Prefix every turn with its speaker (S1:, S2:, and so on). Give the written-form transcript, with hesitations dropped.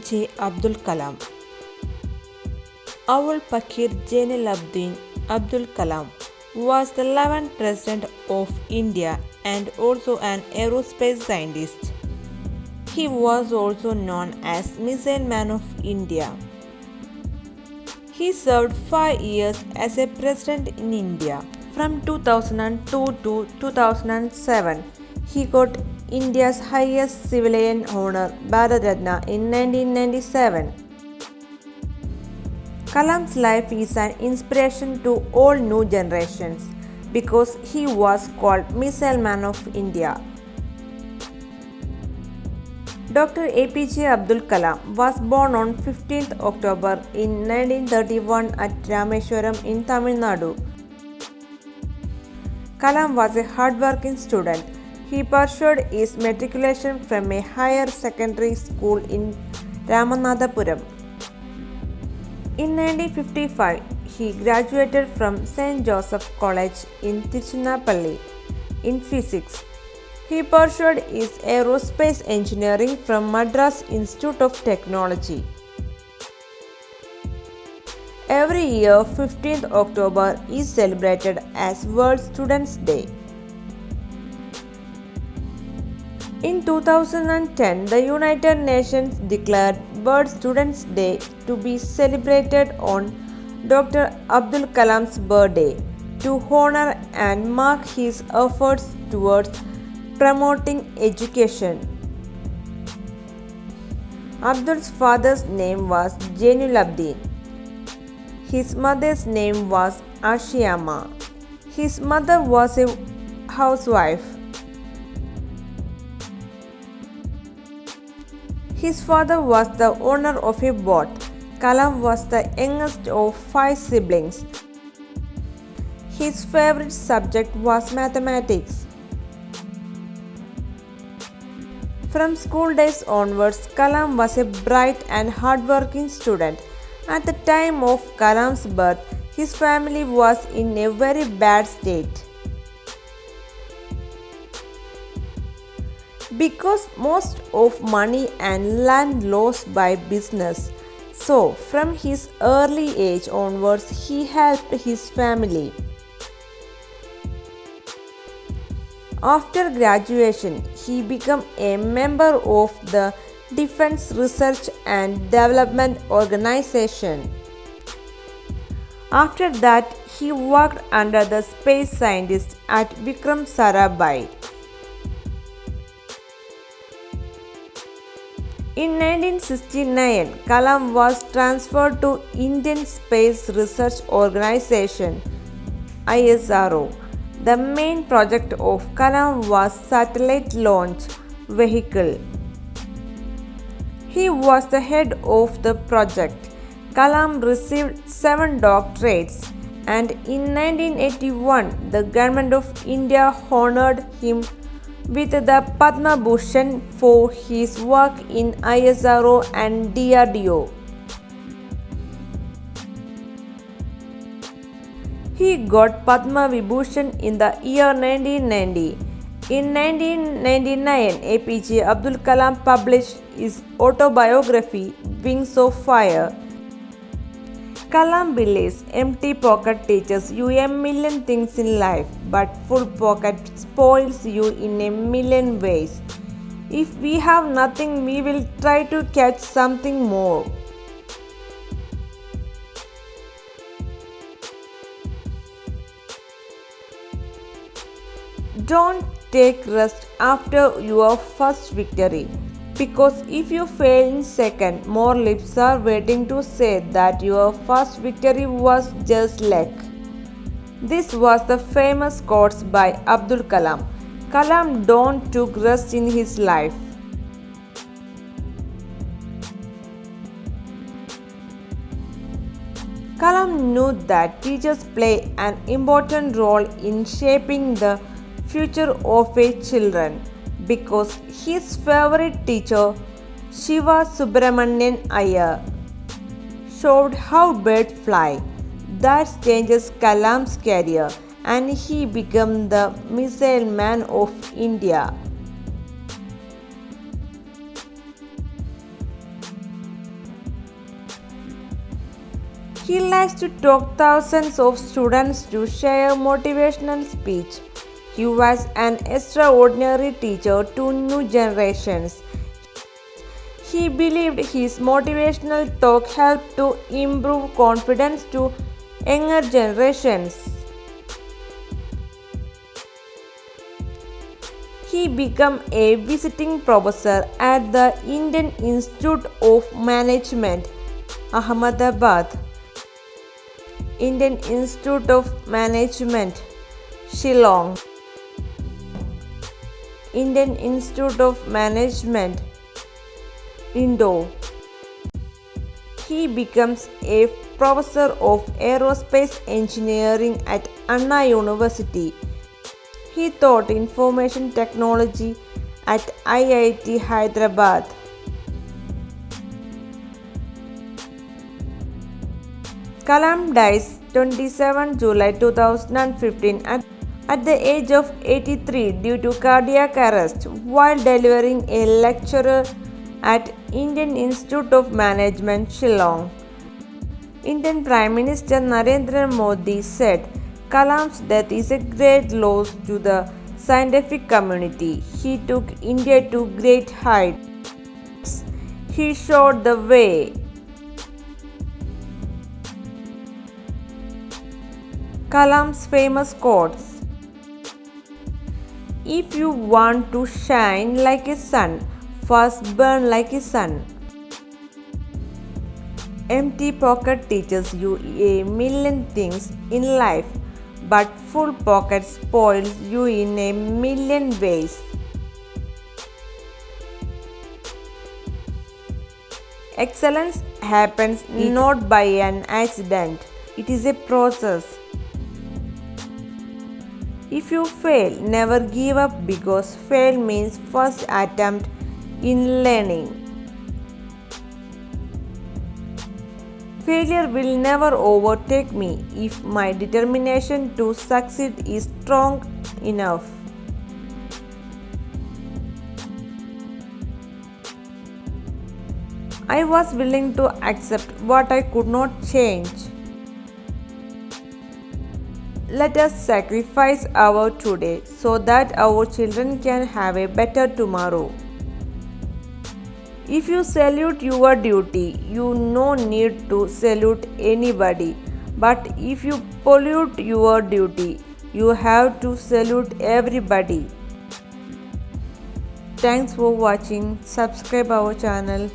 S1: APJ Abdul Kalam. Awul Pakir Jainuddin Abdul Kalam was the 11th President of India and also an aerospace scientist. He was also known as Missile Man of India. He served 5 years as a president in India. From 2002 to 2007, he got India's highest civilian honor, Bharat Ratna, in 1997. Kalam's life is an inspiration to all new generations because he was called Missile Man of India. Dr. APJ Abdul Kalam was born on 15th October in 1931 at Rameshwaram in Tamil Nadu. Kalam was a hardworking student. He pursued his matriculation from a higher secondary school in Ramanathapuram. In 1955, he graduated from St. Joseph College in Tiruchirappalli in physics. He pursued his aerospace engineering from Madras Institute of Technology. Every year, 15th October is celebrated as World Students' Day. In 2010, the United Nations declared World Students' Day to be celebrated on Dr. Abdul Kalam's birthday to honor and mark his efforts towards promoting education. Abdul's father's name was Jainuddin. His mother's name was Ashiyama. His mother was a housewife. His father was the owner of a boat. Kalam was the youngest of 5 siblings. His favorite subject was mathematics. From school days onwards, Kalam was a bright and hardworking student. At the time of Kalam's birth, his family was in a very bad state. Because most of money and land lost by business, so from his early age onwards he helped his family. After graduation, he became a member of the Defense Research and Development Organization. After that, he worked under the space scientist at Vikram Sarabhai. In 1969, Kalam was transferred to Indian Space Research Organization (ISRO). The main project of Kalam was satellite launch vehicle. He was the head of the project. Kalam received 7 doctorates, and in 1981, the Government of India honored him with the Padma Bhushan for his work in ISRO and DRDO. He got Padma Vibhushan in the year 1990. In 1999, APJ Abdul Kalam published his autobiography, Wings of Fire. Kalam believes empty pocket teaches you a million things in life, but full pocket spoils you in a million ways. If we have nothing, we will try to catch something more. Don't take rest after your first victory, because if you fail in second, more lips are waiting to say that your first victory was just luck. This was the famous quotes by Abdul Kalam. Kalam don't took rest in his life. Kalam knew that teachers play an important role in shaping the future of a children, because his favorite teacher, Shiva Subramanian Iyer, showed how birds fly. That changes Kalam's career and he became the Missile Man of India. He likes to talk thousands of students to share motivational speech. He was an extraordinary teacher to new generations. He believed his motivational talk helped to improve confidence to younger generations. He became a visiting professor at the Indian Institute of Management, Ahmedabad. Indian Institute of Management, Shillong. Indian Institute of Management, Indore. He becomes a professor of aerospace engineering at Anna University. He taught information technology at IIT Hyderabad. Kalam dies 27 July 2015 at the age of 83 due to cardiac arrest while delivering a lecture at Indian Institute of Management, Shillong. Indian Prime Minister Narendra Modi said, Kalam's death is a great loss to the scientific community. He took India to great heights. He showed the way. Kalam's famous quotes: If you want to shine like a sun, first burn like a sun. Empty pocket teaches you a million things in life, but full pocket spoils you in a million ways. Excellence happens not by an accident, it is a process. If you fail, never give up because fail means first attempt in learning. Failure will never overtake me if my determination to succeed is strong enough. I was willing to accept what I could not change. Let us sacrifice our today so that our children can have a better tomorrow. If you salute your duty, you no need to salute anybody. But if you pollute your duty, you have to salute everybody. Thanks for watching. Subscribe our channel.